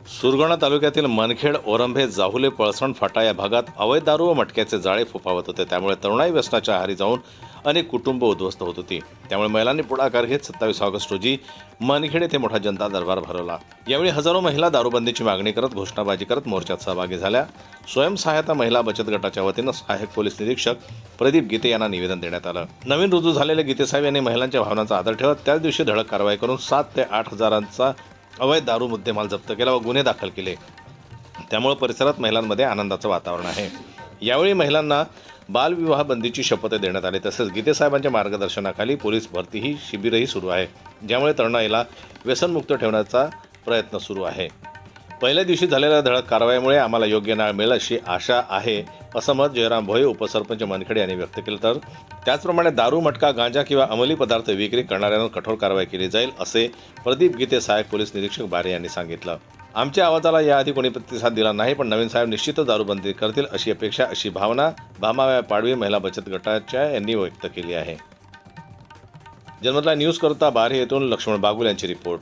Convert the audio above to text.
सुरगाणा तालुक्यातील मनखेड, ओरंभे, जाहुले, पळसण, फाटा या भागात अवैध दारू व मटक्याचे जाळे फोफावत होते. त्यामुळे तरुणाई व्यसनाच्या आहारी जाऊन अनेक कुटुंब उद्ध्वस्त होत होती. त्यामुळे महिलांनी पुढाकार घेत 27 ऑगस्ट रोजी मनखेड येथे मोठा जनता दरबार भरवला. यावेळी हजारो महिला दारूबंदीची मागणी करत घोषणाबाजी करत मोर्चात सहभागी झाल्या. स्वयंसहायता महिला बचत गटाच्या वतीनं सहाय्यक पोलीस निरीक्षक प्रदीप गीते यांना निवेदन देण्यात आलं. नवीन रुजू झालेले गीतेसाहेब यांनी महिलांच्या भावनांचा आदर ठेवत त्याच दिवशी धडक कारवाई करून 7 ते 8 हजारांचा अवैध दारू मुद्देमाल जप्त केला व गुन्हे दाखल केले. त्यामुळे परिसरात महिलांमध्ये आनंदाचं वातावरण आहे. यावेळी महिलांना बालविवाह बंदीची शपथ देण्यात आली. तसेच गीतेसाहेबांच्या मार्गदर्शनाखाली पोलीस भरती शिबिरही सुरू आहे, ज्यामुळे तरुणाईला व्यसनमुक्त ठेवण्याचा प्रयत्न सुरू आहे. पहिल्या दिवशी झालेल्या धडक कारवाईमुळे आम्हाला योग्य न्याय मिळेल अशी आशा आहे, असं मत जयराम भोये, उपसरपंच मनखेड यांनी व्यक्त केलं. तर त्याचप्रमाणे दारू, मटका, गांजा किंवा अंमली पदार्थ विक्री करणाऱ्यांवर कठोर कारवाई केली जाईल, असे प्रदीप गीते सहाय्यक पोलीस निरीक्षक बारे यांनी सांगितलं. आमच्या आवाजाला याआधी कोणी प्रतिसाद दिला नाही, पण नवीन साहेब निश्चितच दारूबंदी करतील अशी अपेक्षा, अशी भावना भामा पाडवी महिला बचत गटाच्या यांनी व्यक्त केली आहे. जन्मतला न्यूज करता बारे येथून लक्ष्मण बागुल यांची रिपोर्ट.